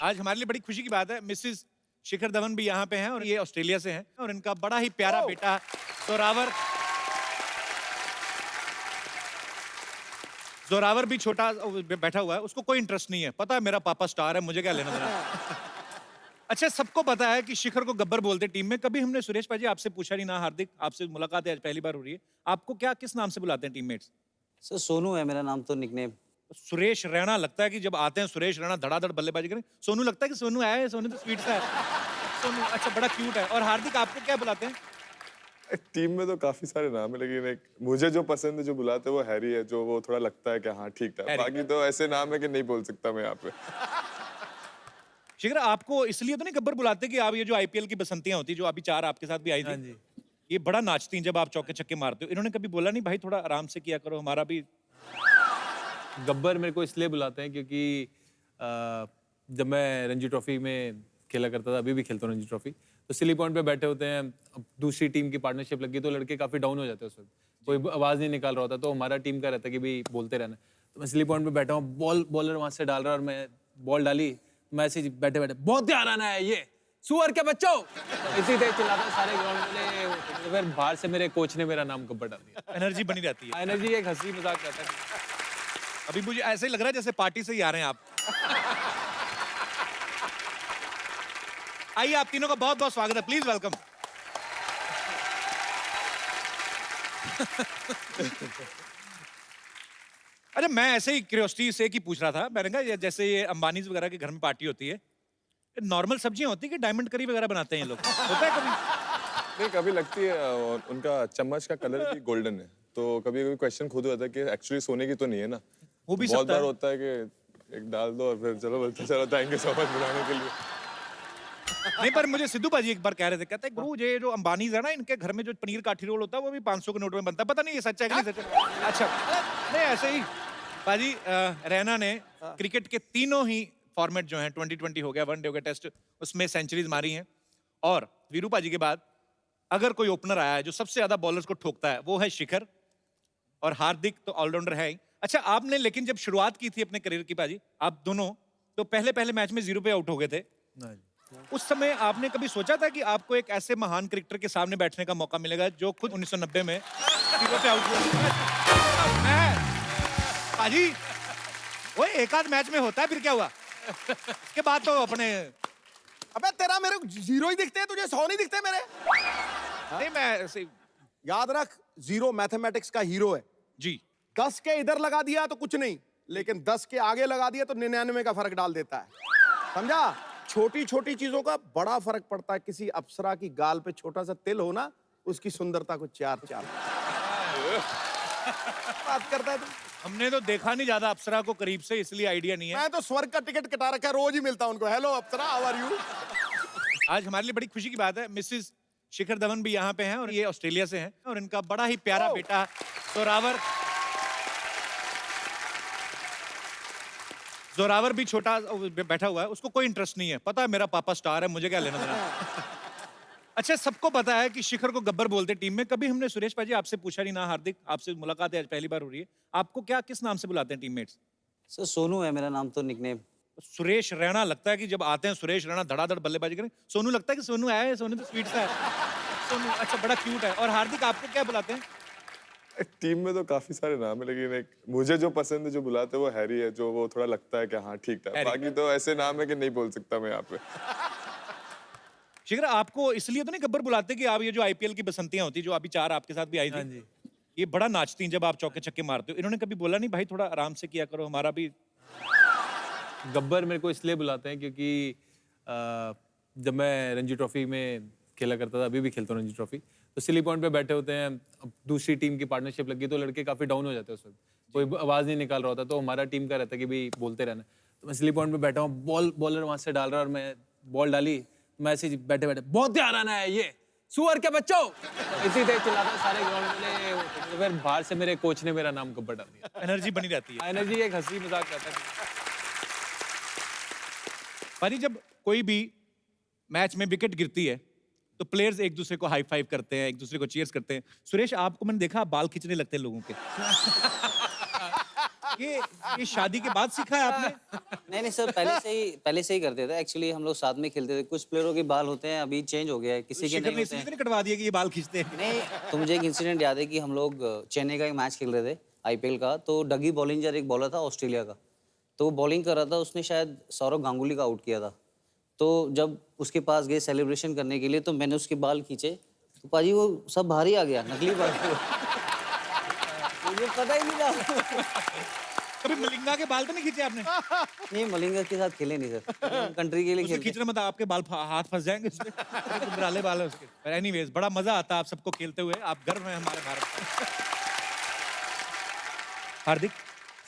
आज हमारे लिए बड़ी खुशी की बात है, मिसेस शिखर धवन भी यहाँ पे हैं और ये ऑस्ट्रेलिया से हैं और इनका बड़ा ही प्यारा बेटा जोरावर जोरावर भी छोटा बैठा हुआ है। उसको कोई इंटरेस्ट नहीं है, पता है मेरा पापा स्टार है, मुझे क्या लेना देना। अच्छा, सबको पता है कि शिखर को गब्बर बोलते हैं टीम में। कभी हमने सुरेश भाई आपसे पूछा नहीं ना, हार्दिक आपसे मुलाकात है आज पहली बार हो रही है, आपको क्या किस नाम से बुलाते हैं टीममेट्स? सर सोनू है मेरा नाम तो निकनेम। सुरेश रैना लगता है कि जब आते हैं सुरेश रैना धड़ाधड़ बल्लेबाजी करें। सोनू लगता है कि सोनू आया है, सोनू तो स्वीट सा है। सोनू अच्छा बड़ा क्यूट है। और हार्दिक आपको क्या बुलाते हैं? टीम में तो काफी सारे नाम है, लेकिन एक मुझे जो पसंद है, जो बुलाते हैं वो हैरी है, जो वो थोड़ा लगता है कि हाँ ठीक था। हैरी। बाकी तो ऐसे नाम है कि नहीं बोल सकता मैं यहाँ पे। शिखर आपको इसलिए तो नहीं गब्बर बुलाते कि आप ये जो आईपीएल की बसंतियां होती जो अभी 4 आपके साथ भी आई थी, हाँ जी। ये बड़ा नाचती हैं जब आप चौके छक्के मारते हो। इन्होंने कभी बोला नहीं भाई थोड़ा आराम से किया करो, हमारा भी? गब्बर मेरे को इसलिए बुलाते हैं क्योंकि जब मैं रणजी ट्रॉफी में खेला करता था, अभी भी खेलता हूँ रणजी ट्रॉफी, तो सिली पॉइंट पे बैठे होते हैं। अब दूसरी टीम की पार्टनरशिप लगी तो लड़के काफी डाउन हो जाते हैं उस वक्त, कोई आवाज नहीं निकाल रहा होता, तो हमारा टीम का रहता है कि भाई बोलते रहना। तो मैं सिली पॉइंट पे बैठा हूँ, बॉलर वहां से डाल रहा है और मैं बॉल डाली, मैं ऐसे ही बैठे बैठे बहुत ध्यान आना है ये सुअर के बच्चों, इसी तरह चिल्लाता सारे ग्राउंड में। तो फिर बाहर से मेरे कोच ने मेरा नाम गब्बर डाल दिया। एनर्जी बनी रहती है। एनर्जी एक हंसी मजाक रहता है। अभी मुझे ऐसे ही लग रहा है जैसे पार्टी से ही आ रहे हैं आप। आइए, आप तीनों का बहुत बहुत स्वागत है, प्लीज वेलकम। अच्छा, मैं ऐसे ही क्यूरियोसिटी से की पूछ रहा था, मैंने कहा जैसे ये अंबानी वगैरह के घर में पार्टी होती है, नॉर्मल सब्जियां होती है कि डायमंड करी वगैरह बनाते हैं ये लोग? होता है कभी? नहीं, कभी लगती है और उनका चम्मच का कलर भी गोल्डन है, तो कभी कभी क्वेश्चन खुद होता है कि एक्चुअली सोने की तो नहीं है ना। हो भी बहुत सकता बार है। होता है कि एक डाल दो और फिर चलो बोलते चलो थैंक यू सो मच बुलाने के लिए। नहीं, पर मुझे सिद्धू भाजी एक बार कह रहे थे, कहते हैं गुरु ये जो अंबानीज है ना, इनके घर में जो पनीर काठी रोल होता है वो भी 500 के नोट में बनता है। पता नहीं ये सच है कि नहीं सच है। अच्छा, नहीं ऐसे ही भाजी, रैना ने क्रिकेट के तीनों ही फॉर्मेट जो हैं, 2020 हो गया, वनडे हो गया, टेस्ट, उसमें सेंचुरीज मारी हैं। और वीरू भाजी के बाद अगर कोई ओपनर आया है जो सबसे ज्यादा बॉलर्स को ठोकता है, वो है शिखर, और हार्दिक तो ऑलराउंडर है ही। अच्छा, आपने लेकिन जब शुरुआत की थी अपने करियर की भाजी, आप दोनों तो पहले मैच में 0 पे आउट हो गए थे। उस समय आपने कभी सोचा था कि आपको एक ऐसे महान क्रिकेटर के सामने बैठने का मौका मिलेगा जो खुद 1990 में 0 पे आउट हुआ? मैं भाजी, वो एक आध मैच में होता है, फिर क्या हुआ? इसके बाद तो अपने अबे तेरा मेरे को 0 ही दिखते हैं, तुझे 100 नहीं दिखते मेरे? नहीं, मैं ऐसे याद रख, 0 मैथमेटिक्स का हीरो है। जी 10 के इधर लगा दिया तो कुछ नहीं, लेकिन 10 के आगे लगा दिया तो 99 का फर्क डाल देता है। समझा? छोटी छोटी चीजों का बड़ा फर्क पड़ता है। किसी अप्सरा की गाल पे छोटा सा तिल हो ना, उसकी सुंदरता को 4 बात करता है तू। हमने तो देखा नहीं ज्यादा अप्सरा को करीब से, इसलिए आइडिया नहीं है। मैं तो स्वर्ग का टिकट कटा रखा है, रोज ही मिलता हूं उनको। Hello Apsara, how are you? आज हमारे लिए बड़ी खुशी की बात है, मिसेस शिखर धवन भी यहाँ पे हैं और ये ऑस्ट्रेलिया से हैं और इनका बड़ा ही प्यारा बेटा जोरावर भी छोटा बैठा हुआ है। उसको कोई इंटरेस्ट नहीं है, पता है मेरा पापा स्टार है, मुझे क्या लेना देना। अच्छा, सबको पता है कि शिखर को गब्बर बोलते हैं टीम में। कभी हमने सुरेश भाजी आपसे पूछा नहीं ना, हार्दिक आपसे मुलाकात है आज पहली बार हो रही है, आपको क्या किस नाम से बुलाते हैं टीममेट्स? सर सोनू है मेरा नाम तो निकनेम। सुरेश रैना लगता है कि जब आते हैं सुरेश रैना धड़ाधड़ बल्लेबाजी करें। सोनू लगता है कि सोनू आया है, सोनू तो स्वीट सा है। सोनू अच्छा बड़ा क्यूट है। और हार्दिक आपको क्या बुलाते हैं? टीम में तो काफी सारे नाम है, लेकिन एक मुझे जो पसंद है, जो बुलाते हैं वो हैरी है, जो वो थोड़ा लगता है कि हाँ ठीक था। हैरी। बाकी तो ऐसे नाम है कि नहीं बोल सकता मैं यहाँ पे। शिखर आपको इसलिए तो नहीं गब्बर बुलाते कि आप ये जो आईपीएल की बसंतियां होती जो अभी 4 आपके साथ भी आई हाँ थी, जी। ये बड़ा नाचती हैं जब आप चौके छक्के मारते हो। इन्होंने कभी बोला नहीं भाई थोड़ा आराम से किया करो, हमारा भी? गब्बर मेरे को इसलिए बुलाते हैं क्योंकि जब मैं रणजी ट्रॉफी में खेला करता था, अभी भी खेलता हूँ रणजी ट्रॉफी, तो सिली पॉइंट पे बैठे होते हैं। अब दूसरी टीम की पार्टनरशिप लगी तो लड़के काफी डाउन हो जाते हैं उस वक्त, कोई आवाज नहीं निकाल रहा होता, तो हमारा टीम का रहता है कि भाई बोलते रहना। तो मैं सिली पॉइंट पे बैठा हूँ, बॉलर वहां से डाल रहा है और मैं बॉल डाली, मैं ऐसे ही बैठे बैठे बहुत ध्यान आना है ये सुअर के बच्चों, इसी तरह चिल्लाता सारे ग्राउंड में। तो फिर बाहर से मेरे कोच ने मेरा नाम गब्बर डाल दिया। एनर्जी बनी रहती है। एनर्जी एक हंसी मजाक रहता है। भाई, जब कोई भी मैच में विकेट गिरती है तो प्लेयर्स एक दूसरे को हाई फाइव करते हैं, एक दूसरे को चीयर्स करते हैं। सुरेश, आपको मैंने देखा आप बाल खींचने लगते हैं लोगों के। ये शादी के बाद सीखा है आपने? नहीं सर, पहले से ही करते थे। एक्चुअली हम लोग साथ में खेलते थे। कुछ प्लेयरों के बाल होते हैं, अभी चेंज हो गया है, किसी के शिखर नहीं ने होते इसलिए हैं। तो नहीं कटवा दिया कि ये बाल खींचते हैं? नहीं, तो मुझे एक इंसिडेंट याद है कि हम लोग चेन्नई का एक मैच खेल रहे थे आईपीएल का। तो डगी बॉलिंजर एक बॉलर था ऑस्ट्रेलिया का, तो वो बॉलिंग कर रहा था। उसने शायद सौरव गांगुली का आउट किया था। तो जब उसके पास गए सेलिब्रेशन करने के लिए, तो मैंने उसके बाल खींचे, तो पाजी वो सब बाहर ही आ गया, नकली बाल। मुझे पता ही नहीं था। कभी मलिंगा के बाल तो नहीं खींचे आपने? नहीं, मलिंगा के साथ खेले नहीं सर, कंट्री के लिए उससे खेलते। खींचना मतलब आपके बाल हाथ फंस जाएंगे उसमें। कुंदराले बाल है उसके। पर एनीवेज बड़ा मजा आता है आप सबको खेलते हुए। आप गर्व हैं हमारे भारत का। हार्दिक,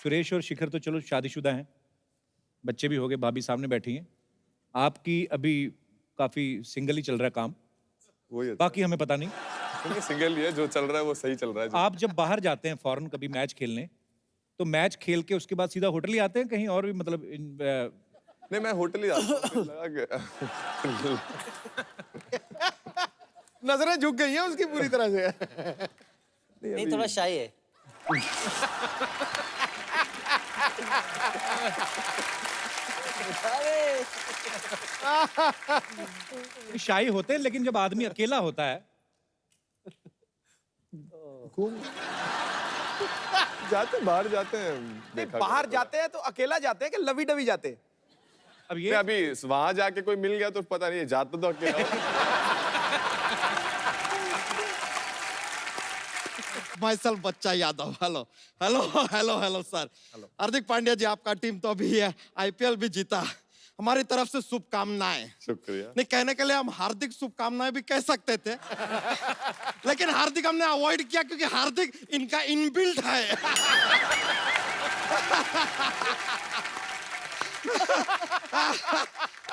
सुरेश और शिखर तो चलो शादीशुदा हैं, बच्चे भी हो गए, भाभी सामने बैठी हैं। आपकी अभी काफी सिंगल ही चल रहा है काम, वही है। बाकी हमें पता नहीं। सिंगल ही है, जो चल रहा है वो सही चल रहा है। आप जब बाहर जाते हैं फॉरेन कभी मैच खेलने, तो मैच खेल के उसके बाद सीधा होटल ही आते हैं कहीं और भी, मतलब नहीं, मैं होटल ही जाता हूँ। लगा कि- नजरें झुक गई हैं उसकी पूरी तरह से। नहीं, थोड़ा शाय है। शाही होते हैं, लेकिन जब आदमी अकेला होता है जाते बाहर जाते हैं, नहीं, देखा बाहर करो। जाते हैं तो अकेला जाते हैं कि लवी डवी जाते हैं? अब नहीं, ये अभी वहां जाके कोई मिल गया तो पता नहीं, जाते तो अकेला हूँ। Myself Bachcha Yadav. Hello hello hello hello sir. Hardik Pandya ji, आपका टीम तो अभी है आईपीएल भी जीता, हमारी तरफ से शुभकामनाएं। शुक्रिया। नहीं, कहने के लिए हम हार्दिक शुभकामनाएं भी कह सकते थे, लेकिन हार्दिक हमने अवॉइड किया क्योंकि हार्दिक इनका इनबिल्ट है।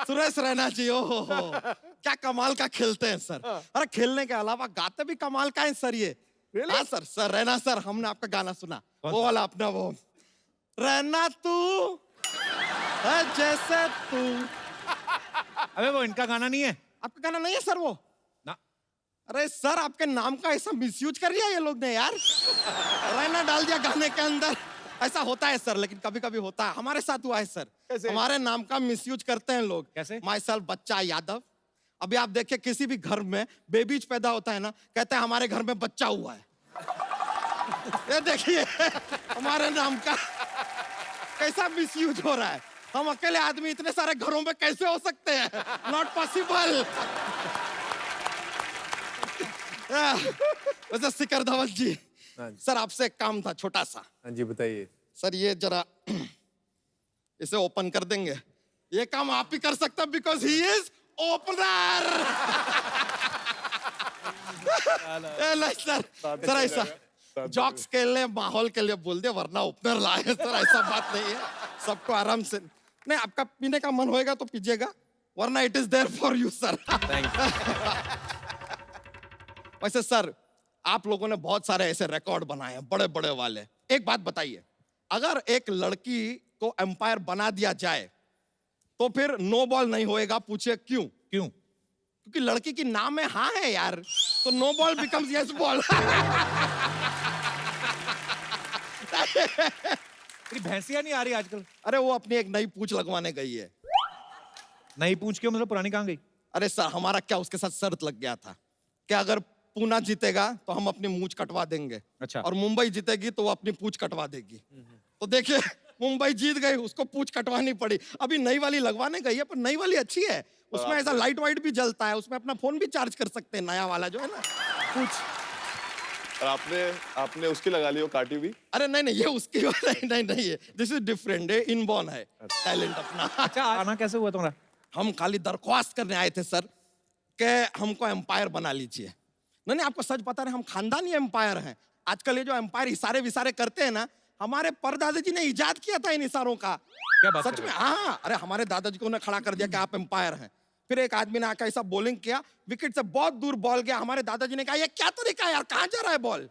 सुरेश रैना जी, ओ हो, क्या कमाल का खेलते हैं सर। अरे खेलने के अलावा गाते भी कमाल का है सर ये। हाँ सर, सर रैना सर, हमने आपका गाना सुना, वो वाला अपना वो, रहना तू है जैसे तू। अबे वो इनका गाना नहीं है आपका गाना नहीं है सर वो? ना। अरे सर, आपके नाम का ऐसा मिसयूज कर लिया ये लोग ने यार, रहना डाल दिया गाने के अंदर। ऐसा होता है सर, लेकिन कभी कभी होता है, हमारे साथ हुआ है सर। कैसे? हमारे नाम का मिसयूज करते हैं लोग। कैसे? माइसल बच्चा यादव। अभी आप देखिए, किसी भी घर में बेबीज पैदा होता है ना, कहते हैं हमारे घर में बच्चा हुआ है। ये देखिए हमारे नाम का कैसा मिसयूज हो रहा है। हम अकेले आदमी इतने सारे घरों में कैसे हो सकते हैं? Not possible. वैसे शिखर धवन जी, सर आपसे एक काम था छोटा सा। हाँ जी, बताइए। सर ये जरा इसे ओपन कर देंगे? ये काम आप ही कर सकते हैं, because he is opener. Sir, sir ऐसा जॉक्स के लिए, माहौल के लिए बोल दे, वरना ओपनर लाए सर, ऐसा बात नहीं है। सबको आराम से, नहीं आपका पीने का मन होएगा तो पीजिएगा, वरना it is there for you sir. वैसे सर, आप लोगों ने बहुत सारे ऐसे रिकॉर्ड बनाए हैं, बड़े बड़े वाले। एक बात बताइए, अगर एक लड़की को एम्पायर बना दिया जाए तो फिर नो बॉल नहीं होएगा? पूछिए क्यों? क्यों? क्योंकि लड़की की नाम में हाँ है यार, तो no ball becomes yes ball. तेरी भैंसिया नहीं आ रही आजकल? अरे वो अपनी एक नई पूंछ लगवाने गई है। नई पूछ के मतलब पुरानी कहाँ गई? अरे सर, हमारा क्या उसके साथ शर्त लग गया था कि अगर पूना जीतेगा तो हम अपनी मूंछ कटवा देंगे, अच्छा। और मुंबई जीतेगी तो वो अपनी पूंछ कटवा देगी। तो देखिए, मुंबई जीत गई, उसको पूंछ कटवानी पड़ी। अभी नई वाली लगवाने गई है, पर नई वाली अच्छी है, उसमें ऐसा लाइट वाइट भी जलता है, उसमें अपना फोन भी चार्ज कर सकते हैं, नया वाला जो है ना पूंछ। और आपने उसकी लगा ली, वो काटी हुई? अरे नहीं नहीं, ये उसकी नहीं है, दिस इज डिफरेंट, ये इनबॉर्न है टैलेंट अपना। अच्छा, आना कैसे हुआ तुम्हारा? हम खाली दरख्वास्त करने आए थे सर कि हमको एम्पायर बना लीजिए। नहीं, आपको सच पता नहीं, हम खानदानी एम्पायर हैं। आजकल ये जो एम्पायर इशारे विसारे करते हैं ना, हमारे परदादा जी ने इजाद किया था इन इशारों का। क्या बात सच कर में? रहे हाँ, अरे हमारे दादाजी को उन्हें खड़ा कर दिया कि आप एम्पायर हैं। फिर एक आदमी ने आकर ऐसा बॉलिंग किया, विकेट से बहुत दूर बॉल गया। हमारे दादाजी ने कहा, ये क्या तरीका है यार, कहाँ जा रहा है बॉल?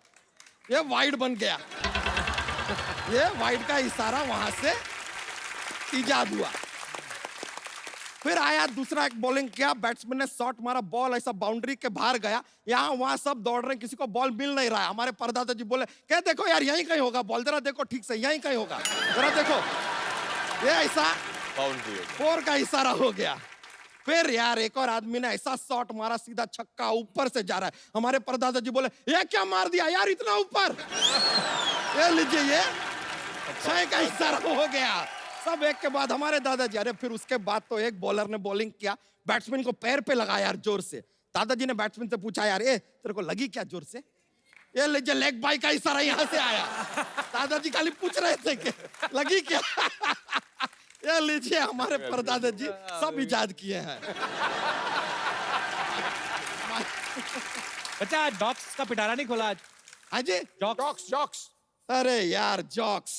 ये वाइड बन गया। ये वाइड का इशारा वहां से इजाद हुआ। फिर आया दूसरा एक बॉलिंग किया, बैट्समैन ने शॉट मारा, बॉल ऐसा बाउंड्री के बाहर गया, यहाँ वहां सब दौड़ रहे हैं, किसी को बॉल मिल नहीं रहा है। हमारे परदादा जी बोले, क्या देखो यार यहीं कहीं होगा बॉल, जरा देखो ठीक से यहीं कहीं होगा, जरा देखो। ये ऐसा बाउंड्री 4 का इशारा हो गया। फिर यार एक और आदमी ने ऐसा शॉट मारा, सीधा छक्का ऊपर से जा रहा है। हमारे परदादा जी बोले, ये क्या मार दिया यार इतना ऊपर, ये लीजिए ये 6 का इशारा हो गया। सब एक के बाद हमारे दादाजी। अरे फिर उसके बाद तो एक बॉलर ने बॉलिंग किया, बैट्समैन को पैर पे लगा यार जोर से। दादाजी ने बैट्समैन से पूछा, यार ए तेरे को लगी क्या जोर से? ये लीजिए लेग बाई का इशारा यहाँ से आया। दादाजी खाली पूछ रहे थे कि लगी क्या। ये लीजिए हमारे परदादा जी सब इजाद किए हैं। बच्चा डॉग्स का पिटारा नहीं खोला आज? हाँ जी, जॉक्स। अरे यार जॉक्स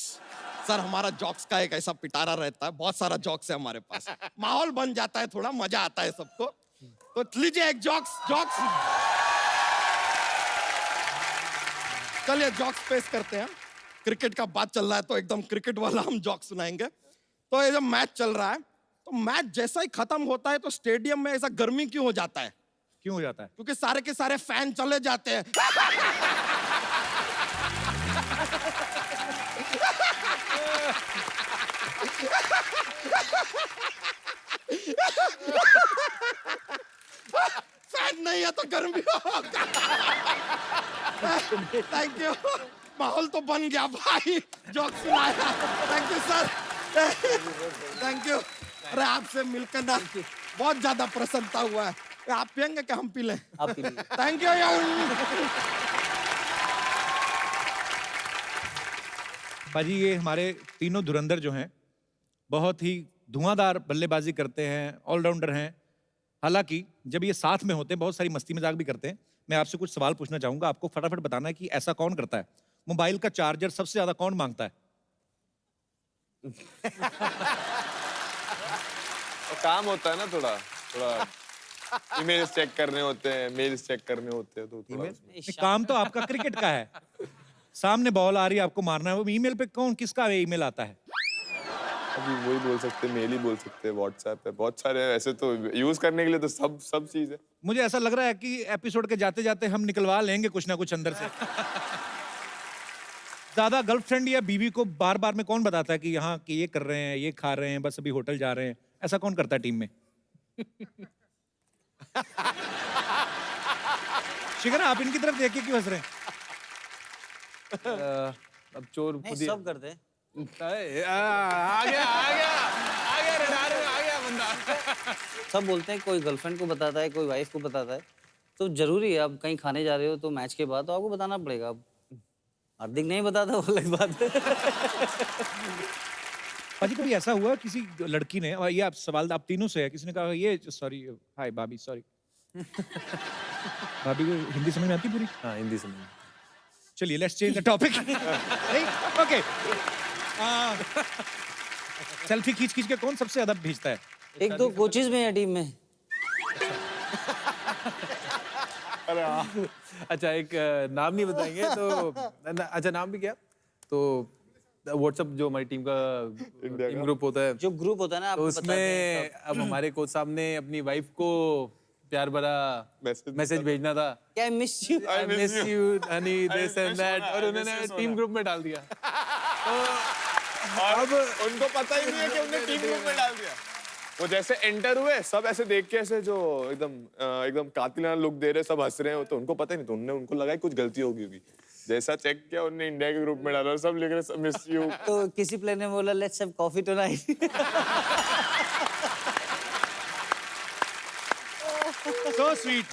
सर, हमारा जॉक्स का एक ऐसा पिटारा रहता है, बहुत सारा जॉक्स है हमारे पास, माहौल बन जाता है, थोड़ा मजा आता है सबको। तो लीजिए एक जॉक्स। चलिए जॉक्स पेश करते हैं। क्रिकेट का बात चल रहा है तो एकदम क्रिकेट वाला हम जॉक्स सुनाएंगे। तो ये जब मैच चल रहा है, तो मैच जैसा ही खत्म होता है तो स्टेडियम में ऐसा गर्मी क्यों हो जाता है? क्यों हो जाता है? क्योंकि सारे के सारे फैन चले जाते हैं। फैन नहीं है तो गर्मी होगा। थैंक यू, माहौल तो बन गया भाई, जोक सुनाया। Thank you sir, thank you. अरे आपसे मिलकर ना बहुत ज्यादा प्रसन्नता हुआ है। आप पियेंगे क्या हम पी लें? आप पी लीजिए। थैंक यू यार। पाजी ये हमारे तीनों धुरंधर जो हैं बहुत ही धुआंधार बल्लेबाजी करते हैं, ऑलराउंडर हैं। हालांकि जब ये साथ में होते हैं बहुत सारी मस्ती मजाक भी करते हैं। मैं आपसे कुछ सवाल पूछना चाहूंगा, आपको फटाफट बताना है कि ऐसा कौन करता है। मोबाइल का चार्जर सबसे ज्यादा कौन मांगता है? काम होता है ना, थोड़ा ईमेल्स चेक करने होते हैं, मेल्स चेक करने होते हैं, तो थोड़ा ये काम तो आपका क्रिकेट का है, सामने बॉल आ रही है आपको मारना है, वो ईमेल पे कौन किसका ईमेल आता है? अभी वही बोल सकते हैं, मेल ही बोल सकते हैं, व्हाट्सएप है, बहुत सारे हैं ऐसे तो यूज करने के लिए तो सब चीज है। मुझे ऐसा लग रहा है कि एपिसोड के जाते जाते हम निकलवा लेंगे कुछ ना कुछ अंदर से। ज्यादा गर्लफ्रेंड या बीवी को बार बार में कौन बताता है कि यहाँ कि ये कर रहे हैं, ये खा रहे हैं, बस अभी होटल जा रहे हैं? ऐसा कौन करता है टीम में? शिखर आप इनकी तरफ देख के क्यों हंस रहे हैं? अब चोर नहीं, खुद ही सब करते हैं। आ गया रडार में आ गया बंदा। सब बोलते हैं, कोई गर्लफ्रेंड को बताता है, कोई वाइफ को बताता है। तो जरूरी है, आप कहीं खाने जा रहे हो तो मैच के बाद तो आपको बताना पड़ेगा। अब हार्दिक नहीं बताता, वो अलग बात है। पाजी कभी ऐसा हुआ किसी लड़की ने, और ये आप सवाल आप तीनों से है, किसी ने कहा ये सॉरी हाय भाभी सॉरी। भाभी को हिंदी समझ में आती पूरी? हाँ, हिंदी समझ। चलिए let's change the topic. Okay, selfie खींच खींच के कौन सबसे ज्यादा भेजता है? 1-2 कोचेज में है टीम में। अच्छा, एक नाम नहीं बताएंगे तो अच्छा नाम भी क्या, तो व्हाट्सएप जो हमारी टीम का टीम ग्रुप होता है, जो ग्रुप होता है ना, तो आपको बताते हैं उसमें अब हमारे कोच साहब ने अपनी वाइफ को प्यार भरा मैसेज भेजना था। क्या miss you, I miss you, honey, this and that, और उन्होंने टीम ग्रुप में डाल दिया। अब उनको पता ही नहीं है कि उन्होंने टीम ग्रुप में डाल दिया। वो जैसे एंटर हुए, सब ऐसे देख के ऐसे जो एकदम कातिलाना लुक दे रहे, सब हंस रहे हैं, तो उनको पता ही नहीं, तो उनको लगा कुछ गलती होगी होगी। जैसा चेक किया उन्होंने इंडिया के ग्रुप में डाला, सब लिख रहे मिस यू। तो किसी प्लेयर ने बोला let's have coffee tonight. So sweet,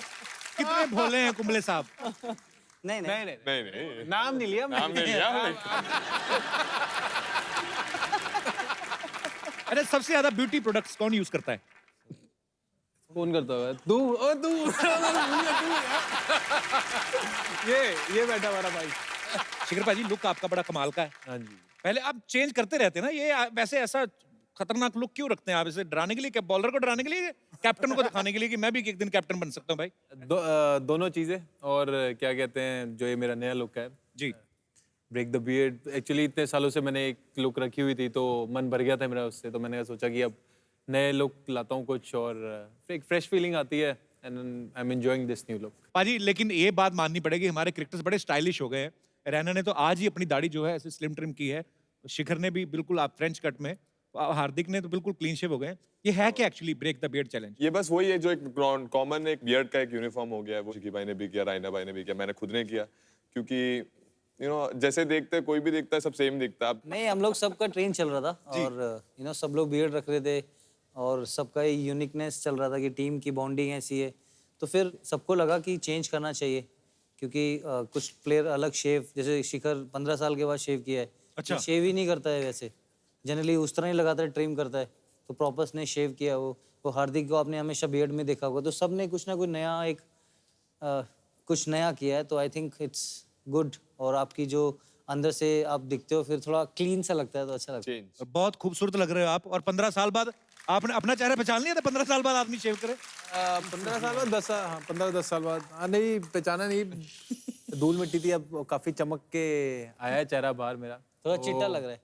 कितने भोले हैं कुंबले साहब। नहीं नहीं, नहीं नाम नहीं लिया नाम नहीं लिया हमने। अरे सबसे ज्यादा ब्यूटी प्रोडक्ट्स कौन यूज करता है? कौन करता होगा? तू ये बैठा हमारा भाई। शिखर पाजी लुक आपका बड़ा कमाल का है। हाँ जी। पहले आप चेंज करते रहते हैं ना, ये वैसे ऐसा खतरनाक लुक क्यों रखते हैं आप? इसे डराने के लिए क्या, बॉलर को डराने के लिए, कैप्टन को दिखाने के लिए कि मैं भी एक दिन कैप्टन बन सकता हूँ भाई? दोनों चीजें, और क्या कहते हैं, जो ये मेरा नया लुक है जी, ब्रेक द बियर्ड, एक्चुअली इतने सालों से मैंने एक लुक रखी हुई थी तो मन भर गया था मेरा उससे, तो मैंने सोचा कि अब नए लुक लाता हूँ कुछ और एक फ्रेश फीलिंग आती है and I am enjoying this new look. पाजी लेकिन ये बात माननी पड़ेगी, हमारे क्रिकेटर्स बड़े स्टाइलिश हो गए हैं। रैना ने तो आज ही अपनी दाढ़ी जो है ऐसे स्लिम ट्रिम की है, शिखर ने भी बिल्कुल आप फ्रेंच कट में, हार्दिक ने तो बिल्कुल क्लीन शेव हो गए। ये है क्या actually break the beard challenge? ये बस वही है जो एक कॉमन एक बियर्ड का एक यूनिफॉर्म हो गया है, वो शिकी भाई ने भी किया, रायना भाई ने भी किया, मैंने खुद ने किया, क्योंकि जैसे देखते हैं कोई भी देखता है सब सेम दिखता है। नहीं, हम लोग सबका ट्रेन चल रहा था और सब लोग बियर्ड रख रहे थे और सबका यूनिकनेस चल रहा था कि टीम की बॉन्डिंग ऐसी है, तो फिर सबको लगा कि चेंज करना चाहिए, क्योंकि कुछ प्लेयर अलग शेव, जैसे शिखर 15 साल के बाद शेव किया है। अच्छा। शेव ही नहीं करता है वैसे, जनरली उस तरह ही लगाता है, ट्रिम करता है, तो प्रॉपर्स ने शेव किया। वो हार्दिक को आपने हमेशा बियर्ड में देखा होगा, तो सब ने कुछ ना कुछ नया कुछ नया किया है, तो आई थिंक इट्स गुड। और आपकी जो अंदर से आप दिखते हो फिर थोड़ा क्लीन सा लगता है, तो अच्छा लगता है। चेंज बहुत खूबसूरत लग रहे हो आप। और 15 साल बाद आपने अपना चेहरा पहचान लिया था? 15 साल बाद आदमी शेव करे? 15 साल बाद 10 हाँ 15-10 साल बाद नहीं पहचाना नहीं, धूल मिट्टी थी, अब काफी चमक के आया है चेहरा बाहर मेरा, थोड़ा चिट्टा लग रहा है।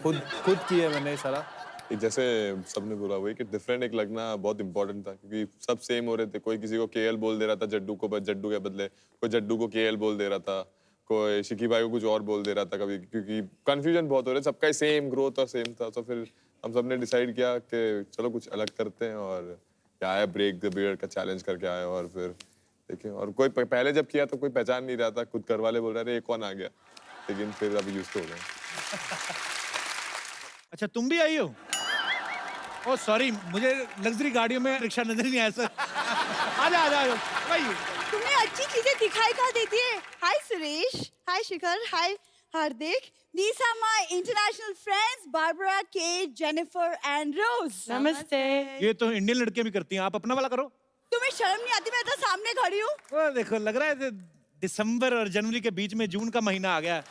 खुद किया मैंने ये सारा। जैसे सबने बोला वही कि डिफरेंट एक लगना बहुत इंपॉर्टेंट था, क्योंकि सब सेम हो रहे थे। कोई किसी को केएल बोल दे रहा था जड्डू को, जड्डू के बदले कोई जड्डू को केएल बोल दे रहा था, कोई शिकी भाई को कुछ और बोल दे रहा था कभी, क्योंकि कंफ्यूजन बहुत हो रहा है। सबका सेम ग्रोथ और सेम था, तो फिर हम सब ने डिसाइड किया कि चलो कुछ अलग करते हैं, और आया ब्रेक द बियर्ड का चैलेंज करके आए। और फिर देखिए, और कोई पहले जब किया तो कोई पहचान नहीं रहा था, खुद घर वाले बोल रहे थे ये कौन आ गया, लेकिन फिर अभी यूज हो गए। अच्छा तुम भी आई हो? ओ सॉरी, मुझे लग्जरी गाड़ियों में रिक्शा नजर नहीं आया सर। आजा आजा आजा भाई। तुमने अच्छी चीजें दिखाई कहाँ देती है। हाय सुरेश, हाय शिखर, हाय हार्दिक। These are my international friends, Barbara, Kate, Jennifer and Rose. नमस्ते। ये तो इंडियन लड़कियां भी करती हैं, आप अपना वाला करो। तुम्हें शर्म नहीं आती? मैं तो सामने खड़ी हूँ। वो देखो, लग रहा है दिसंबर और जनवरी के बीच में जून का महीना आ गया।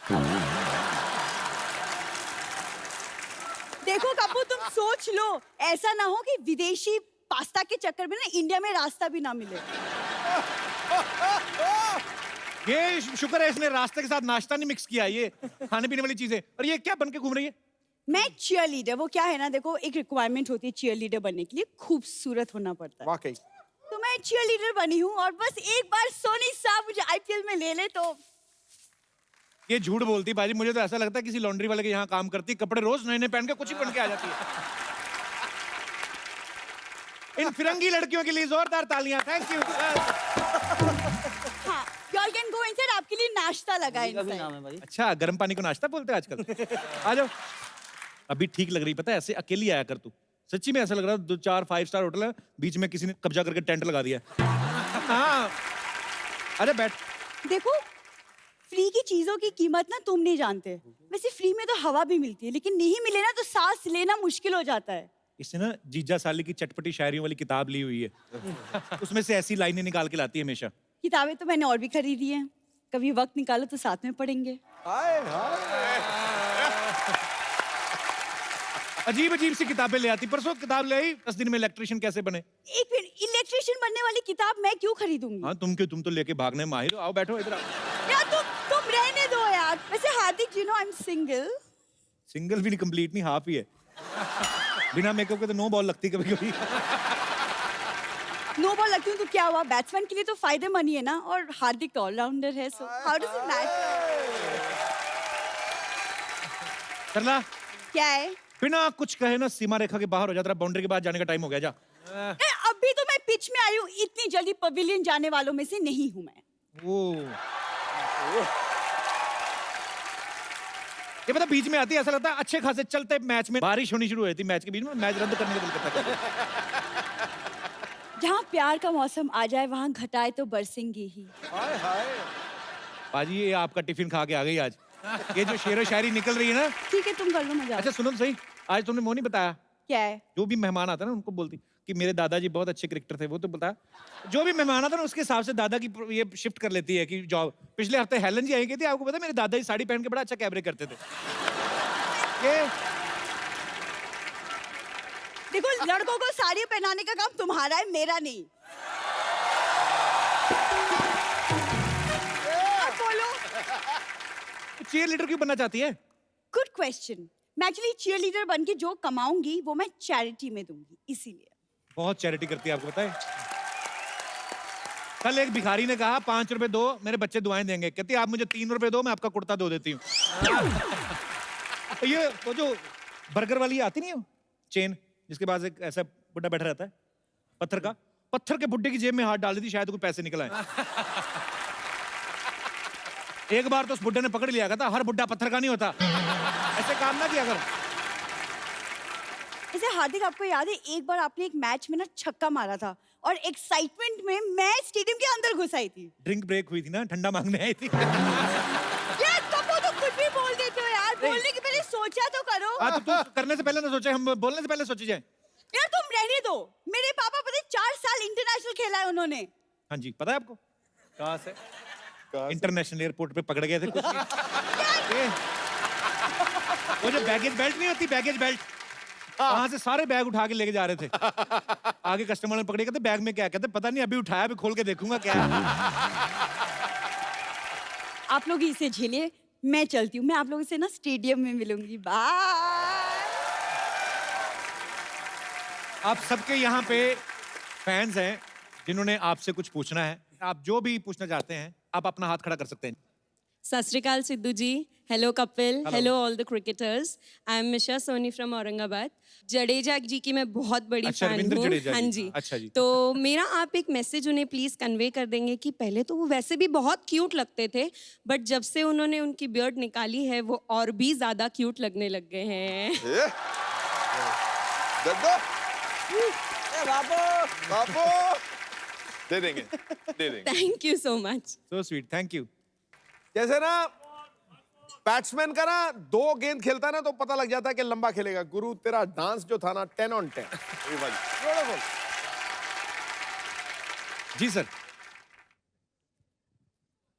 देखो कपूर, तुम सोच लो, ऐसा ना हो कि विदेशी पास्ता के चक्कर में ना इंडिया में रास्ता भी ना मिले। ये शुक्र है इसने रास्ते के साथ नाश्ता नहीं मिक्स किया, ये खाने पीने वाली चीजें। और ये क्या बन के घूम रही है? मैं चीयर लीडर, वो क्या है ना, देखो एक रिक्वायरमेंट होती है चीयर लीडर बनने के लिए, खूबसूरत होना पड़ता है। वाकई तो मैं चीयर लीडर बनी हूँ, और बस एक बार सोनी साहब मुझे आईपीएल में ले ले तो। ये झूठ बोलती बाजी, मुझे तो ऐसा लगता है किसी लॉन्ड्री वाले के यहाँ काम करती, कपड़े रोज नए नए पहन के कुछ ही बन के आ जाती है। इन फिरंगी लड़कियों के लिए जोरदार तालियां। Thank you. हाँ, y'all can go inside, आपके लिए नाश्ता लगा है का भी inside। नाम है भाई। अच्छा, गर्म पानी को नाश्ता बोलते हैं आजकल। आ जाओ। अभी ठीक लग रही, पता है, ऐसे अकेली आया कर तू। सच्ची में ऐसा लग रहा है 2-4 5 स्टार होटल है, बीच में किसी ने कब्जा करके टेंट लगा दिया। हाँ, अरे बैठ। देखो, फ्री की चीजों की कीमत ना तुम नहीं जानते। वैसे फ्री में तो हवा भी मिलती है, लेकिन नहीं मिले ना तो सांस लेना मुश्किल हो जाता है। इसने ना जीजा साली की चटपटी शायरियों वाली किताब ली हुई है, उसमें से ऐसी लाइनें निकाल के लाती है हमेशा। किताबें तो मैंने और भी खरीदी हैं, कभी वक्त निकालो तो साथ में पढ़ेंगे। अजीब अजीब सी किताबें ले आती। परसों किताब ले आई 10 दिन में इलेक्ट्रिशियन कैसे बने। एक मिनट, इलेक्ट्रिशियन बनने वाली किताब मैं क्यों खरीदूंगी? हाँ तुम क्यों, तुम तो लेके भागने में माहिर हो। आओ बैठो इधर। यार तुम रहने दो यार। वैसे Hardik, you know I am single. Single भी नहीं, कंप्लीट नहीं, हाफ ही है। बिना मेकअप के तो नो बॉल लगती कभी कभी। नो बॉल लगती हूँ तो क्या हुआ, बैट्समैन के लिए तो फायदेमंद ही है ना, और हार्दिक तो ऑलराउंडर है, so how does it matter? Sarla, क्या है? बिना कुछ कहे ना सीमा रेखा के बाहर हो जाता, बाउंड्री के बाद जाने का टाइम हो गया, जा। अभी तो मैं पिच में आई हूँ, इतनी जल्दी पवेलियन जाने वालों में से नहीं हूँ मैं। ये पता बीच में आती है, ऐसा लगता है अच्छे खासे चलते मैच में बारिश होनी शुरू हुई थी, मैच के बीच में मैच रद्द करने का दिल करता है। जहाँ प्यार का मौसम आ जाए वहाँ घटाए तो बरसेंगी ही। बाजी, ये आपका टिफिन खा के आ गई आज। ये जो शेरो शायरी निकल रही है ना। ठीक है, तुम कर लो मजा। अच्छा सुनो तो सही, आज तुमने वो नहीं बताया, क्या है? जो भी मेहमान आता ना उनको बोलती कि मेरे दादाजी बहुत अच्छे क्रिकेटर थे, वो तो बताया। जो भी मेहमान आता ना उसके हिसाब से दादा की ये शिफ्ट कर लेती है कि जॉब। पिछले हफ्ते हेलन जी आई थी, आपको पता है मेरे दादाजी साड़ी पहन के बड़ा अच्छा कैबरे करते थे। ये देखो, लड़कों को साड़ी पहनाने का काम तुम्हारा है, मेरा नहीं। अब बोलो। चीयर लीडर क्यों बनना चाहती है? Good question. मैं एक्चुअली चीयर लीडर बन के जो कमाऊंगी वो मैं चैरिटी में दूंगी, इसीलिए। बहुत चैरिटी करती है, आपको पता है। कल एक भिखारी ने कहा 5 रुपए दो, मेरे बच्चे दुआएं देंगे। कहती आप मुझे 3 रुपए दो, मैं आपका कुर्ता धो देती हूँ। ये वो जो बर्गर वाली आती नहीं है चेन, जिसके पास एक ऐसा बुड्ढा बैठा रहता है पत्थर का, पत्थर के बुड्ढे की जेब में हाथ डाल देती, शायद कोई पैसे निकल आए। एक बार तो उस बुड्ढे ने पकड़ लिया, कहता हर बुड्ढा पत्थर का नहीं होता, ऐसे काम ना किया कर। इसे हार्दिक, आपको याद है एक बार आपने एक मैच में ना छक्का मारा था और एक्साइटमेंट में मैं स्टेडियम के अंदर घुस आई थी। ड्रिंक ब्रेक हुई थी ना, ठंडा मांगने आई थी। यार कब तो कुछ भी बोल देते हो यार, बोलने के पहले सोचा तो करो। हाँ, तो तू करने से पहले ना सोचे, हम बोलने से पहले सोची जाए। यार तुम रहने दो, मेरे पापा पता है 4 साल इंटरनेशनल खेला है उन्होंने। हाँ जी, पता है आपको कहाँ से? इंटरनेशनल एयरपोर्ट पे पकड़ गए थे कुछ ये, वो जो बैगेज बेल्ट नहीं होती, बैगेज बेल्ट, वहां से सारे बैग उठा के लेके जा रहे थे। आगे कस्टमर ने पकड़े, कहते बैग में क्या, कहते पता नहीं, अभी उठाया, अभी खोल के देखूंगा क्या है। आप लोग इसे झेलिए, मैं चलती हूँ, मैं आप लोगों से ना स्टेडियम में मिलूंगी। बाय। आप सबके यहाँ पे फैंस हैं जिन्होंने आपसे कुछ पूछना है। आप जो भी पूछना चाहते हैं, आप अपना हाथ खड़ा कर सकते हैं। सत श्री अकाल Sidhu ji, hello Kapil, hello all the cricketers. I am Misha Soni from Aurangabad. Jadeja ji की मैं बहुत बड़ी अच्छा, फैन रविंद्र हूँ। जडेजा हाँ जी। जी। अच्छा जी। तो मेरा आप एक मैसेज उन्हें प्लीज कन्वे कर देंगे कि पहले तो वो वैसे भी बहुत क्यूट लगते थे, बट जब से उन्होंने उनकी बियर्ड निकाली है वो और भी ज्यादा क्यूट लगने लग गए हैं। बाबू दे देंगे, दे देंगे। Thank you so much. So sweet, thank you. जैसे ना बैट्समैन का ना 2 गेंद खेलता है ना तो पता लग जाता है कि लंबा खेलेगा। गुरु तेरा डांस जो था ना 10 on 10। Beautiful। जी सर।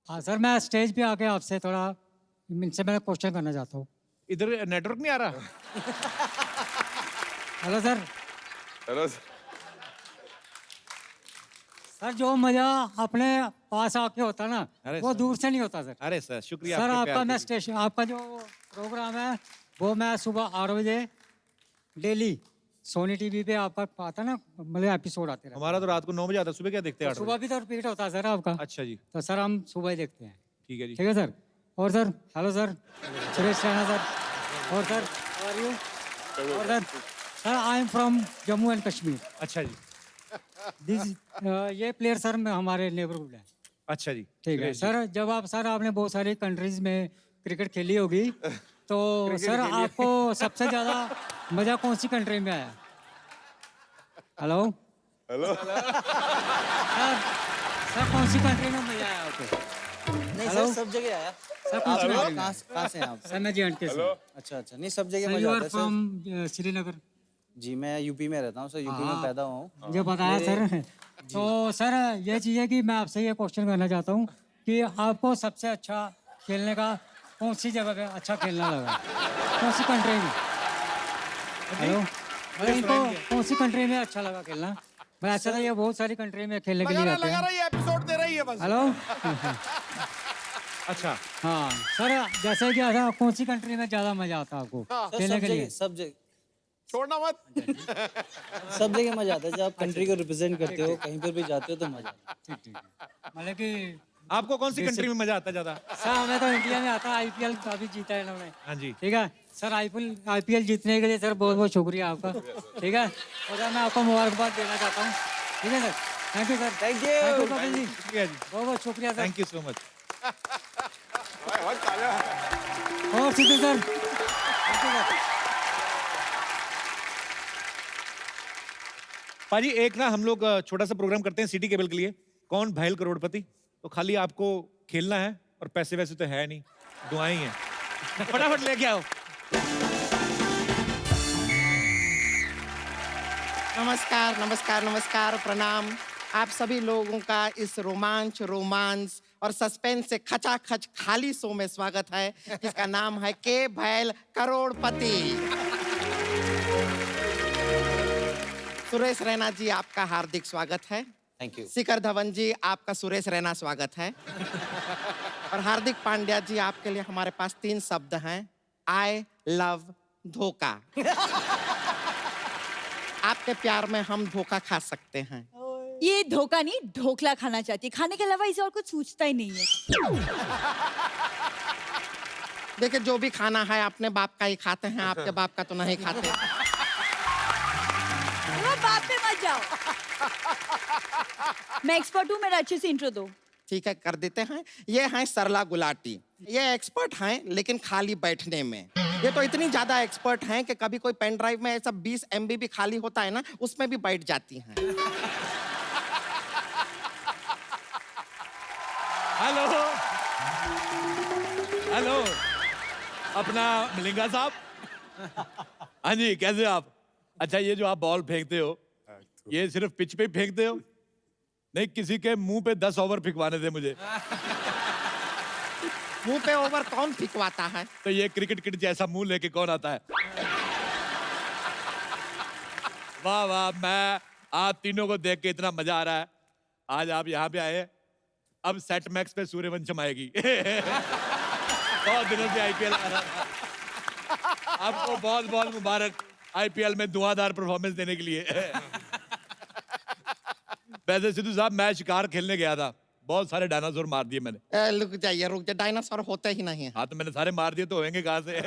हाँ सर, मैं स्टेज पे आके आपसे थोड़ा इनसे मैं क्वेश्चन करना चाहता हूँ। इधर नेटवर्क नहीं आ रहा। Hello sir. हेलो सर, जो मजा अपने पास आके होता ना अरे वो सर। दूर से नहीं होता सर। अरे सर, शुक्रिया सर आपके आपका प्यार मैं के लिए। स्टेशन, आपका जो प्रोग्राम है वो मैं सुबह 8 बजे डेली सोनी टीवी पे आपका आता ना, मतलब एपिसोड आते रहते हमारा तो रात को 9 बजे आता है, सुबह क्या देखते हैं? हैं। 8 सुबह भी तो रिपीट होता है सर आपका। अच्छा जी, तो सर हम सुबह ही देखते हैं। ठीक है जी। ठीक है सर। और sir, hello sir, Suresh Raina sir. और सर, हाउ आर यू? और sir I am from Jammu and Kashmir. अच्छा जी, ये प्लेयर सर हमारे नेबरहुड है। अच्छा जी। ठीक है सुरेश जी। सर। जब आप सर आपने बहुत सारी कंट्रीज में क्रिकेट खेली होगी तो सर आपको सबसे ज्यादा मजा कौन सी कंट्री में आया? Hello hello. सर कौन सी कंट्री में मजा आया आपको? नहीं हेलो? सर, सब जगह आया। सर कौन सी कंट्री में? कहाँ से हैं आप? सर मैं जे&के से। अच्छा अच्छा, नहीं सब जगह सर मजा यू आता आर है सर। फ्रॉम श्रीनगर। जी मैं यूपी में रहता हूँ सर, यूपी में पैदा हुआ हूँ। मुझे बताया सर। तो सर ये चीज़ है कि मैं आपसे ये क्वेश्चन करना चाहता हूँ कि आपको सबसे अच्छा खेलने का कौन सी जगह पे अच्छा खेलना लगा, कौन सी कंट्री में? हेलो, मतलब इनको कौन सी कंट्री में अच्छा लगा खेलना? मैं ऐसा था ये बहुत सारी कंट्री में खेलने के लिए लगा आते हैं। रहा, ये एपिसोड दे रही है बस। हेलो। अच्छा, हाँ सर, जैसे कि ऐसा कौन सी कंट्री में ज़्यादा मजा आता है आपको सर, खेलने के लिए? सब जगह छोड़ना मत। सब जगह मजा आता है। जब आप कंट्री को रिप्रेजेंट करते हो, कहीं पर भी जाते हो तो मजा आता है। ठीक ठीक है। मतलब कि आपको कौन सी कंट्री में मजा आता है ज्यादा? सर हमें तो इंडिया में आता है, आईपीएल काफी जीता है इन्होंने। हाँ जी। ठीक है सर, आईपीएल जीतने के लिए सर बहुत बहुत शुक्रिया आपका। ठीक है, और सर मैं आपको मुबारकबाद देना चाहता हूँ। ठीक है sir, thank you sir. Thank you। Thank you Kapil ji, शुक्रिया जी, बहुत बहुत शुक्रिया sir. Thank you so much. और Sidhu sir, thank you sir. पाजी, एक ना हम लोग छोटा सा प्रोग्राम करते हैं सिटी केबल के लिए, कौन भैल करोड़पति। तो खाली आपको खेलना है और पैसे वैसे तो है नहीं, दुआएं ही हैं। फटाफट लेके आओ। नमस्कार नमस्कार नमस्कार, प्रणाम आप सभी लोगों का इस रोमांस और सस्पेंस से खचाखच खाली शो में स्वागत है, जिसका नाम है के भैल करोड़पति। सुरेश रैना जी, आपका हार्दिक स्वागत है। Thank you. शिखर धवन जी, आपका सुरेश रैना स्वागत है। और हार्दिक पांड्या जी, आपके लिए हमारे पास 3 शब्द हैं, आई लव धोखा। आपके प्यार में हम धोखा खा सकते हैं। ये धोखा नहीं, ढोकला खाना चाहती है। खाने के अलावा इसे और कुछ सूझता ही नहीं है। देखिए, जो भी खाना है अपने बाप का ही खाते हैं, आपके बाप का तो नहीं खाते। वो बाप पे मत जाओ। मैं एक्सपर्ट हूँ, मेरा अच्छे से इंट्रो दो। ठीक है, कर देते हैं। ये हैं सरला गुलाटी। ये एक्सपर्ट हैं लेकिन खाली बैठने में। ये तो इतनी ज्यादा एक्सपर्ट हैं कि कभी कोई पेन ड्राइव में ऐसा 20 MB भी खाली होता है ना, उसमें भी बैठ जाती हैं। हेलो हेलो, अपना मलिंगा साहब। हाँ जी, कैसे हो आप? अच्छा, ये जो आप बॉल फेंकते हो, ये सिर्फ पिच पे ही फेंकते हो? नहीं, किसी के मुंह पे 10 ओवर फिकवाने थे मुझे। मुंह पे ओवर कौन फिकवाता है? तो ये क्रिकेट किट जैसा मुंह लेके कौन आता है? वाह वाह, मैं आप तीनों को देख के इतना मजा आ रहा है। आज आप यहाँ पे आए, अब सेट मैक्स पे सूर्यवंशम आएगी। बहुत दिनों से IPL आ रहा था। आपको बहुत बहुत मुबारक IPL में धुआंधार परफॉर्मेंस देने के लिए। वैसे सिद्धू साहब, मैं शिकार खेलने गया था, बहुत सारे डायनासोर मार दिए मैंने। रुक जाइए, डायनासोर होते ही नहीं है। हाँ, तो मैंने सारे मार दिए, तो होंगे कहाँ से?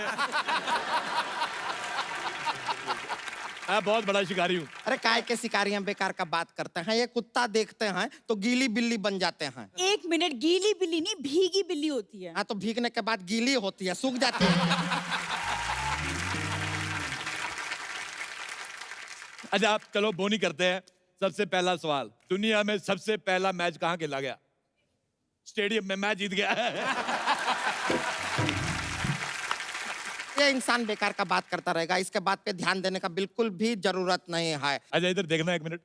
मैं बहुत बड़ा शिकारी हूँ। अरे काय के शिकारियां बेकार का बात करते हैं। ये कुत्ता देखते हैं तो गीली बिल्ली बन जाते हैं। 1 मिनट, गीली बिल्ली नहीं, भीगी बिल्ली होती है। हाँ, तो भीगने के बाद गीली होती है, सूख जाती है। अच्छा, आप चलो बोनी करते हैं। सबसे पहला सवाल, दुनिया में सबसे पहला मैच कहाँ खेला गया? स्टेडियम में। मैं जीत गया। ये इंसान बेकार का बात करता रहेगा, इसके बात पे ध्यान देने का बिल्कुल भी जरूरत नहीं है। अच्छा, इधर देखना 1 मिनट।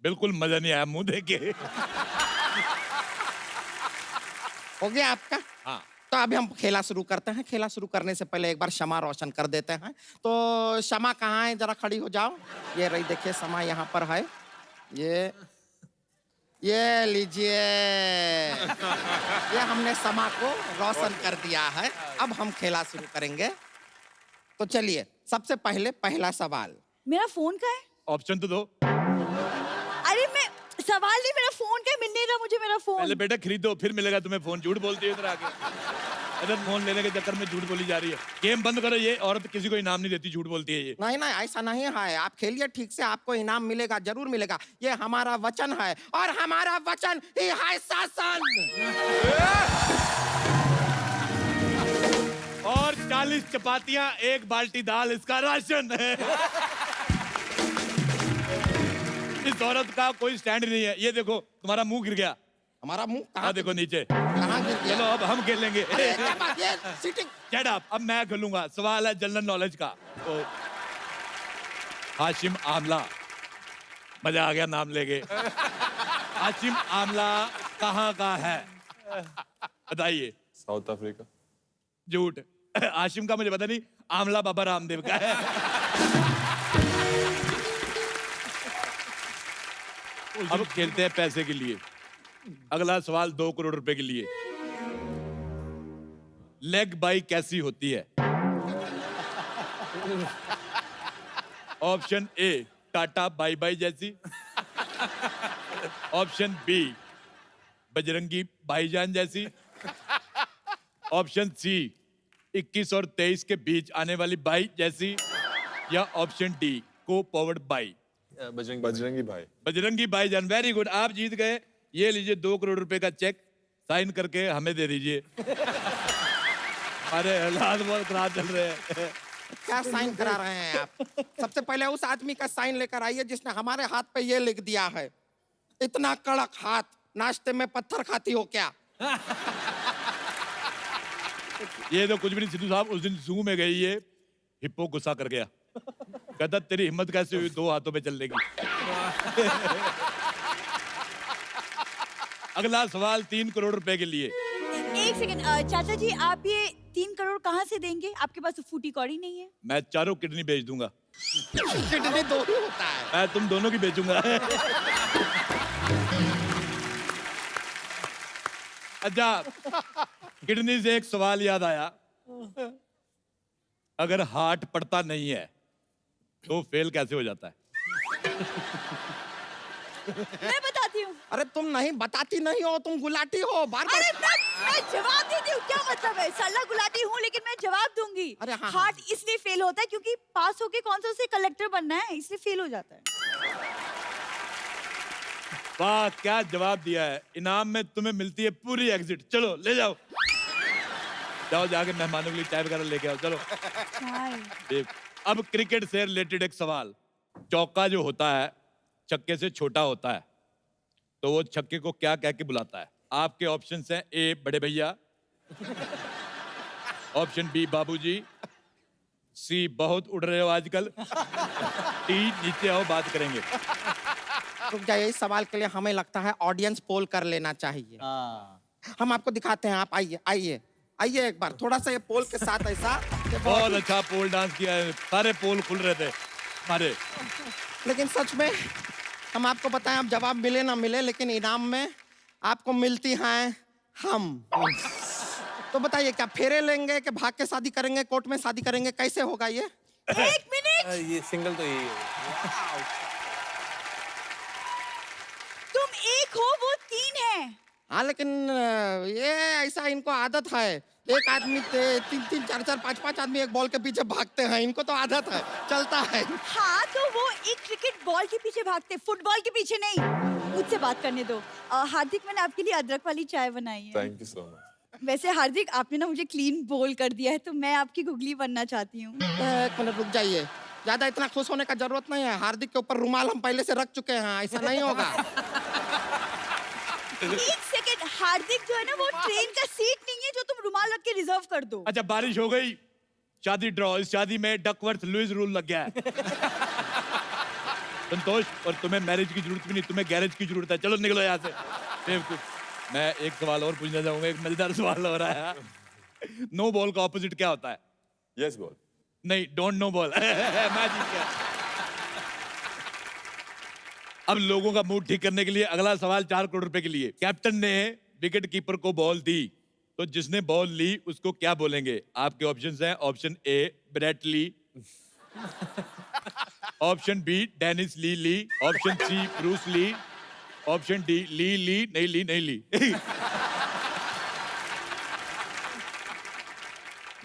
बिल्कुल मजा नहीं आया मुंह देख के। हो गया आपका? हाँ। तो अभी हम खेला शुरू करते हैं। खेला शुरू करने से पहले एक बार क्षमा रोशन कर देते हैं। तो क्षमा कहाँ है, जरा खड़ी हो जाओ। ये रही, देखिए क्षमा यहाँ पर है। ये लीजिए। ये हमने क्षमा को रोशन कर दिया है। अब हम खेला शुरू करेंगे। तो चलिए, सबसे पहले पहला सवाल। मेरा फोन का है? ऑप्शन तो दो। अरे मैं सवाल नहीं, मेरा फोन का है, मिल नहीं रहा मुझे मेरा फोन। पहले बेटा खरीदो, फिर मिलेगा तुम्हें फोन। झूठ बोलती है इधर आके। इधर फोन लेने के चक्कर में झूठ बोली जा रही है। गेम बंद करो। ये औरत किसी को इनाम नहीं देती, झूठ बोलती है ये। नहीं, ऐसा नहीं है। आप खेलिए ठीक से, आपको इनाम मिलेगा, जरूर मिलेगा। ये हमारा वचन है, और हमारा वचन ही है शासन। और 40 चपातियां, 1 बाल्टी दाल, इसका राशन है। इस औरत का कोई स्टैंड नहीं है। ये देखो, तुम्हारा मुंह गिर गया। हमारा मुंह हाँ, कहाँ? देखो नीचे। कहाँ गिर गया? चलो, अब हम खेलेंगे। अरे, क्या बात, ये सीटिंग। Shut up, अब मैं खेलूंगा। सवाल है जनरल नॉलेज का। तो हाशिम आमला, मजा आ गया नाम लेके। हाशिम आमला कहाँ का है? बताइए। South Africa. झूठ। हाशिम का मुझे पता नहीं, आमला बाबा रामदेव का है। अब खेलते हैं पैसे के लिए। अगला सवाल 2 करोड़ रुपए के लिए। लेग बाई कैसी होती है? Option A, tata bye by जैसी। ऑप्शन बी, बजरंगी भाईजान जैसी। ऑप्शन सी, 21 और 23 के बीच आने वाली बाई जैसी। या ऑप्शन डी, को पावर्ड बाई। बजरंगी भाई। बजरंगी भाईजान, वेरी गुड, आप जीत गए। ये लीजिए 2 करोड़ रुपए का चेक, साइन करके हमें दे दीजिए। अरे हालात बहुत खराब चल रहे हैं। क्या साइन करा रहे हैं आप? सबसे पहले उस आदमी का साइन लेकर आइए जिसने हमारे हाथ पे ये लिख दिया है। इतना कड़क हाथ, नाश्ते में पत्थर खाती हो क्या? ये तो कुछ भी नहीं सिद्धू साहब। उस दिन जू में गई, ये हिप्पो गुस्सा कर गया। कहता तेरी हिम्मत कैसे हुई 2 हाथों पे चलने की? अगला सवाल 3 करोड़ रुपए के लिए। 1 सेकंड, चाचा जी, आप ये 3 करोड़ कहाँ से देंगे? आपके पास तो फूटी कौड़ी नहीं है। मैं चारों किडनी बेच दूंगा। किडनी 2 ही होता है। मैं तुम दोनों की बेचूंगा। अच्छा, किडनी से एक सवाल याद आया। अगर हार्ट पड़ता नहीं है तो फेल कैसे हो जाता है? मैं बताती हूँ। अरे तुम नहीं बताती नहीं हो, तुम गुलाटी हो बार बार। अरे मैं जवाब देती हूँ, क्या मतलब है? सल्ला गुलाटी हूँ लेकिन मैं जवाब दूंगी। अरे हाँ, हार्ट इसलिए फेल होता है क्योंकि पास होके कौन सा उसे कलेक्टर बनना है, इसलिए फेल हो जाता है। वाह, क्या जवाब दिया है। इनाम में तुम्हें मिलती है पूरी एग्जिट। चलो ले जाओ, जाओ जाके मेहमानों के लिए चाय वगैरह लेके आओ। चलो। चाय। अब क्रिकेट से रिलेटेड एक सवाल। चौका जो होता है छक्के से छोटा होता है, तो वो छक्के को क्या कह के बुलाता है? आपके ऑप्शंस हैं: ए बड़े भैया, ऑप्शन बी बाबूजी, सी बहुत उड़ रहे हो आजकल, डी नीचे आओ बात करेंगे। रुक जाइए, इस सवाल के लिए हमें लगता है ऑडियंस पोल कर लेना चाहिए। हाँ हम आपको दिखाते हैं, आप आइए आइए आइए एक बार थोड़ा सा ये पोल के साथ ऐसा। ये बहुत अच्छा पोल डांस किया है, सारे पोल खुल रहे थे हमारे। लेकिन सच में हम आपको बताएं, आप जवाब मिले ना मिले लेकिन इनाम में आपको मिलती हैं हम। तो बताइए, क्या फेरे लेंगे कि भाग के शादी करेंगे, कोर्ट में शादी करेंगे, कैसे होगा ये? एक मिनट, ये सिंगल तो यही है। तुम एक हो, वो 3 है। हाँ लेकिन ये ऐसा इनको आदत है, एक आदमी 3-3, 4-4, 5-5 आदमी एक बॉल के पीछे भागते हैं, इनको तो आदत है, चलता है। हाँ तो वो एक क्रिकेट बॉल के पीछे भागते, फुटबॉल के पीछे नहीं। मुझसे बात करने दो। हार्दिक, मैंने आपके लिए अदरक वाली चाय बनाई है। Thank you so much. वैसे हार्दिक, आपने ना मुझे क्लीन बोल कर दिया है, तो मैं आपकी गुगली बनना चाहती हूँ। एक मिनट रुक जाइए, ज्यादा इतना खुश होने का जरूरत नहीं है। हार्दिक के ऊपर रुमाल हम पहले से रख चुके हैं, ऐसा नहीं होगा। एक सेकंड, हार्दिक जो है ना, वो ट्रेन का सीट नहीं है जो तुम रुमाल रख के रिजर्व कर दो। अच्छा, बारिश हो गई, शादी ड्रॉ। इस शादी में डकवर्थ लुईस रूल लग गया है। संतोष, और तुम्हें मैरिज की जरूरत भी नहीं, तुम्हें गैरेज की जरूरत है। चलो निकलो यहाँ से बेवकूफ। मैं एक सवाल और पूछना चाहूंगा, एक मजेदार सवाल हो रहा है। नो बॉल का ऑपोजिट क्या होता है? Yes ball. नहीं, डोंट नो बॉल। मैं जीत गया। अब लोगों का मूड ठीक करने के लिए अगला सवाल 4 करोड़ रुपए के लिए। कैप्टन ने विकेट कीपर को बॉल दी, तो जिसने बॉल ली उसको क्या बोलेंगे? आपके ऑप्शंस हैं: option A Brett Lee, option B Dennis Lillee, option C Bruce Lee, option D Lee Lee नहीं ली नहीं ली।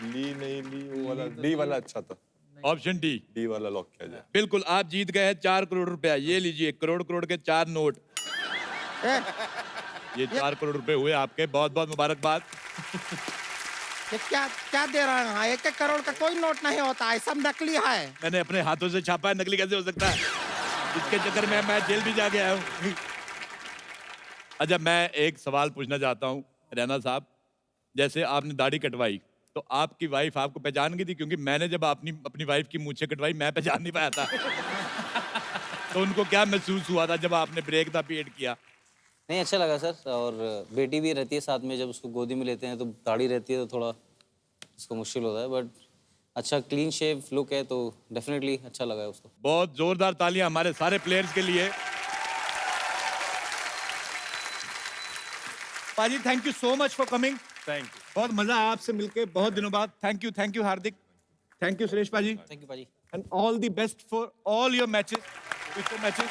ली नहीं ली, वो वाला डी वाला अच्छा था। Option D. डी वाला लॉक किया जाए। बिल्कुल, आप जीत गए हैं 4 करोड़ रुपया। ये लीजिए, करोड़ करोड़ के 4 नोट। ये 4 करोड़ रुपए हुए आपके, बहुत बहुत मुबारकबाद। ये क्या क्या दे रहे हैं? 1-1 करोड़ का कोई नोट नहीं होता है, सब नकली है। मैंने अपने हाथों से छापा है, नकली कैसे हो सकता है? इसके चक्कर में मैं जेल भी जा गया हूँ। अच्छा, मैं एक सवाल पूछना चाहता हूँ रैना साहब। जैसे आपने दाढ़ी कटवाई, तो आपकी वाइफ आपको पहचान गई थी? क्योंकि मैंने जब अपनी वाइफ की मूंछें कटवाई, मैं पहचान नहीं पाया था। तो उनको क्या महसूस हुआ था जब आपने ब्रेक द पीरियड किया? नहीं, अच्छा लगा सर। और बेटी भी रहती है साथ में, जब उसको गोदी में लेते हैं तो दाढ़ी रहती है तो थोड़ा उसको मुश्किल होता है, बट अच्छा क्लीन शेव लुक है तो डेफिनेटली अच्छा लगा है उसको। बहुत जोरदार तालियां हमारे सारे प्लेयर्स के लिए। पाजी, thank you so much for coming. Thank you. बहुत मजा आया आपसे मिलके, बहुत दिनों बाद। Thank you Hardik, thank you Suresh पाजी, थैंक यू पाजी। And all the best for all your matches, future matches.